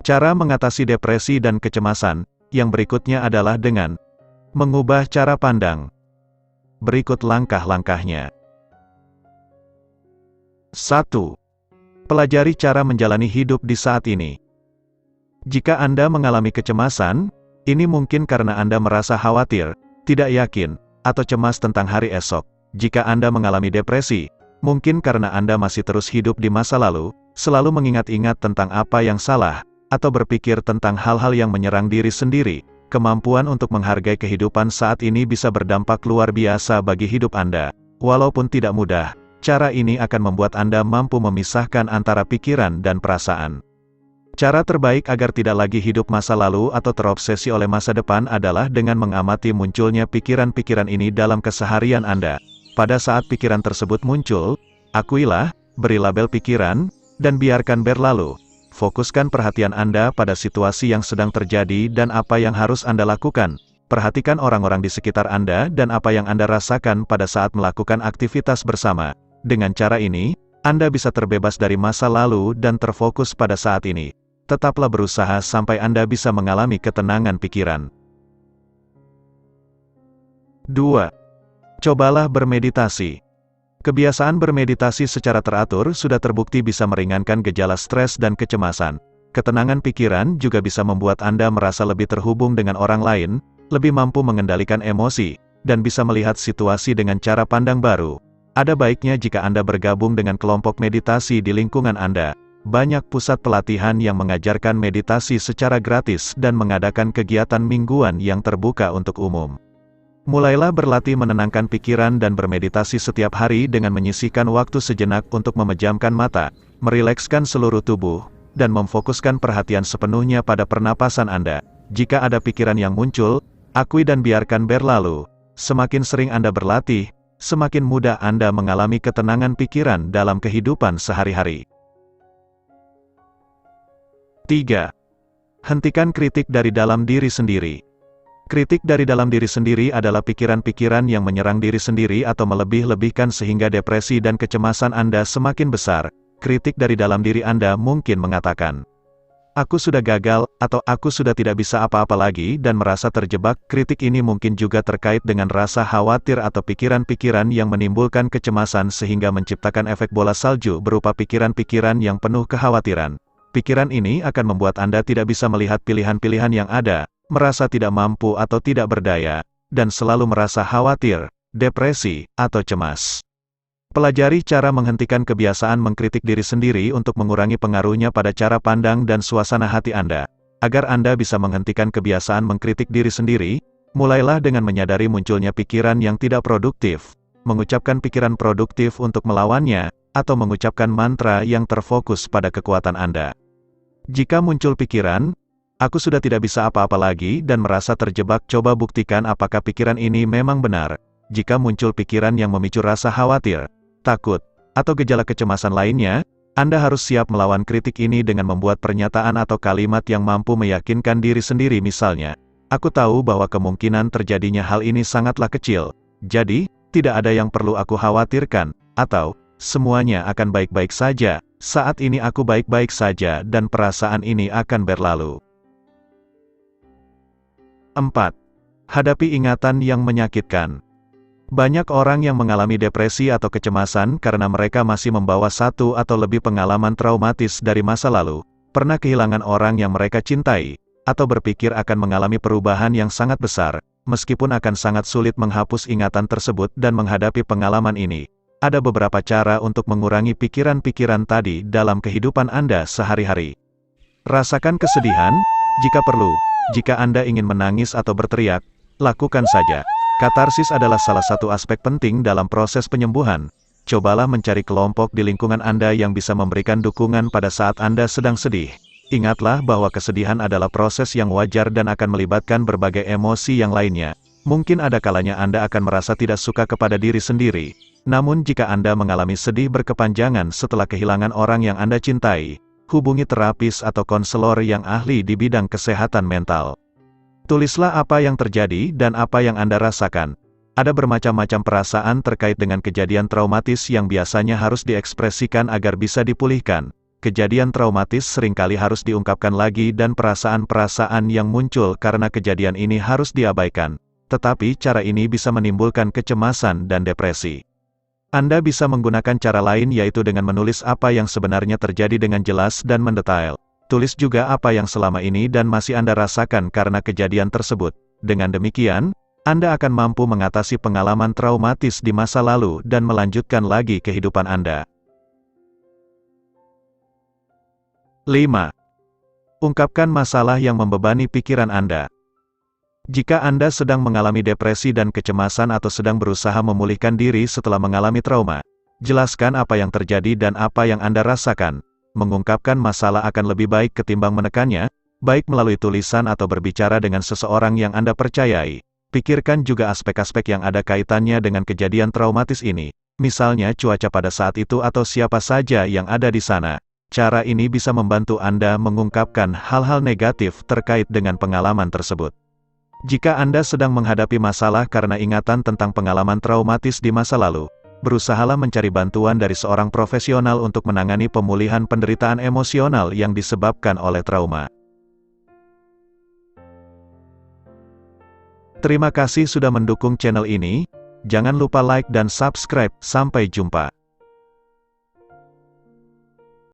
Cara mengatasi depresi dan kecemasan, yang berikutnya adalah dengan mengubah cara pandang. Berikut langkah-langkahnya. 1. Pelajari cara menjalani hidup di saat ini. Jika Anda mengalami kecemasan, ini mungkin karena Anda merasa khawatir, tidak yakin, atau cemas tentang hari esok. Jika Anda mengalami depresi, mungkin karena Anda masih terus hidup di masa lalu, selalu mengingat-ingat tentang apa yang salah, atau berpikir tentang hal-hal yang menyerang diri sendiri. Kemampuan untuk menghargai kehidupan saat ini bisa berdampak luar biasa bagi hidup Anda. Walaupun tidak mudah, cara ini akan membuat Anda mampu memisahkan antara pikiran dan perasaan. Cara terbaik agar tidak lagi hidup masa lalu atau terobsesi oleh masa depan adalah dengan mengamati munculnya pikiran-pikiran ini dalam keseharian Anda. Pada saat pikiran tersebut muncul, akuilah, beri label pikiran, dan biarkan berlalu. Fokuskan perhatian Anda pada situasi yang sedang terjadi dan apa yang harus Anda lakukan. Perhatikan orang-orang di sekitar Anda dan apa yang Anda rasakan pada saat melakukan aktivitas bersama. Dengan cara ini, Anda bisa terbebas dari masa lalu dan terfokus pada saat ini. Tetaplah berusaha sampai Anda bisa mengalami ketenangan pikiran. 2. Cobalah bermeditasi. Kebiasaan bermeditasi secara teratur sudah terbukti bisa meringankan gejala stres dan kecemasan. Ketenangan pikiran juga bisa membuat Anda merasa lebih terhubung dengan orang lain, lebih mampu mengendalikan emosi, dan bisa melihat situasi dengan cara pandang baru. Ada baiknya jika Anda bergabung dengan kelompok meditasi di lingkungan Anda. Banyak pusat pelatihan yang mengajarkan meditasi secara gratis dan mengadakan kegiatan mingguan yang terbuka untuk umum. Mulailah berlatih menenangkan pikiran dan bermeditasi setiap hari dengan menyisihkan waktu sejenak untuk memejamkan mata, merilekskan seluruh tubuh, dan memfokuskan perhatian sepenuhnya pada pernapasan Anda. Jika ada pikiran yang muncul, akui dan biarkan berlalu. Semakin sering Anda berlatih, semakin mudah Anda mengalami ketenangan pikiran dalam kehidupan sehari-hari. 3. Hentikan kritik dari dalam diri sendiri. Kritik dari dalam diri sendiri adalah pikiran-pikiran yang menyerang diri sendiri atau melebih-lebihkan sehingga depresi dan kecemasan Anda semakin besar. Kritik dari dalam diri Anda mungkin mengatakan, "Aku sudah gagal," atau "Aku sudah tidak bisa apa-apa lagi," dan merasa terjebak. Kritik ini mungkin juga terkait dengan rasa khawatir atau pikiran-pikiran yang menimbulkan kecemasan sehingga menciptakan efek bola salju berupa pikiran-pikiran yang penuh kekhawatiran. Pikiran ini akan membuat Anda tidak bisa melihat pilihan-pilihan yang ada, merasa tidak mampu atau tidak berdaya, dan selalu merasa khawatir, depresi, atau cemas. Pelajari cara menghentikan kebiasaan mengkritik diri sendiri untuk mengurangi pengaruhnya pada cara pandang dan suasana hati Anda. Agar Anda bisa menghentikan kebiasaan mengkritik diri sendiri, mulailah dengan menyadari munculnya pikiran yang tidak produktif, mengucapkan pikiran produktif untuk melawannya, atau mengucapkan mantra yang terfokus pada kekuatan Anda. Jika muncul pikiran, "Aku sudah tidak bisa apa-apa lagi," dan merasa terjebak, coba buktikan apakah pikiran ini memang benar. Jika muncul pikiran yang memicu rasa khawatir, takut, atau gejala kecemasan lainnya, Anda harus siap melawan kritik ini dengan membuat pernyataan atau kalimat yang mampu meyakinkan diri sendiri, misalnya, "Aku tahu bahwa kemungkinan terjadinya hal ini sangatlah kecil, jadi, tidak ada yang perlu aku khawatirkan," atau, "Semuanya akan baik-baik saja, saat ini aku baik-baik saja dan perasaan ini akan berlalu." 4. Hadapi ingatan yang menyakitkan. Banyak orang yang mengalami depresi atau kecemasan karena mereka masih membawa satu atau lebih pengalaman traumatis dari masa lalu, pernah kehilangan orang yang mereka cintai, atau berpikir akan mengalami perubahan yang sangat besar, meskipun akan sangat sulit menghapus ingatan tersebut dan menghadapi pengalaman ini. Ada beberapa cara untuk mengurangi pikiran-pikiran tadi dalam kehidupan Anda sehari-hari. Rasakan kesedihan, jika perlu. Jika Anda ingin menangis atau berteriak, lakukan saja. Katarsis adalah salah satu aspek penting dalam proses penyembuhan. Cobalah mencari kelompok di lingkungan Anda yang bisa memberikan dukungan pada saat Anda sedang sedih. Ingatlah bahwa kesedihan adalah proses yang wajar dan akan melibatkan berbagai emosi yang lainnya. Mungkin ada kalanya Anda akan merasa tidak suka kepada diri sendiri. Namun jika Anda mengalami sedih berkepanjangan setelah kehilangan orang yang Anda cintai, hubungi terapis atau konselor yang ahli di bidang kesehatan mental. Tulislah apa yang terjadi dan apa yang Anda rasakan. Ada bermacam-macam perasaan terkait dengan kejadian traumatis yang biasanya harus diekspresikan agar bisa dipulihkan. kejadian traumatis seringkali harus diungkapkan lagi dan perasaan-perasaan yang muncul karena kejadian ini harus diabaikan. Tetapi cara ini bisa menimbulkan kecemasan dan depresi. Anda bisa menggunakan cara lain yaitu dengan menulis apa yang sebenarnya terjadi dengan jelas dan mendetail. Tulis juga apa yang selama ini dan masih Anda rasakan karena kejadian tersebut. Dengan demikian, Anda akan mampu mengatasi pengalaman traumatis di masa lalu dan melanjutkan lagi kehidupan Anda. 5. Ungkapkan masalah yang membebani pikiran Anda. Jika Anda sedang mengalami depresi dan kecemasan atau sedang berusaha memulihkan diri setelah mengalami trauma, jelaskan apa yang terjadi dan apa yang Anda rasakan. Mengungkapkan masalah akan lebih baik ketimbang menekannya, baik melalui tulisan atau berbicara dengan seseorang yang Anda percayai. Pikirkan juga aspek-aspek yang ada kaitannya dengan kejadian traumatis ini, misalnya cuaca pada saat itu atau siapa saja yang ada di sana. Cara ini bisa membantu Anda mengungkapkan hal-hal negatif terkait dengan pengalaman tersebut. Jika Anda sedang menghadapi masalah karena ingatan tentang pengalaman traumatis di masa lalu, berusahalah mencari bantuan dari seorang profesional untuk menangani pemulihan penderitaan emosional yang disebabkan oleh trauma. Terima kasih sudah mendukung channel ini, jangan lupa like dan subscribe, sampai jumpa.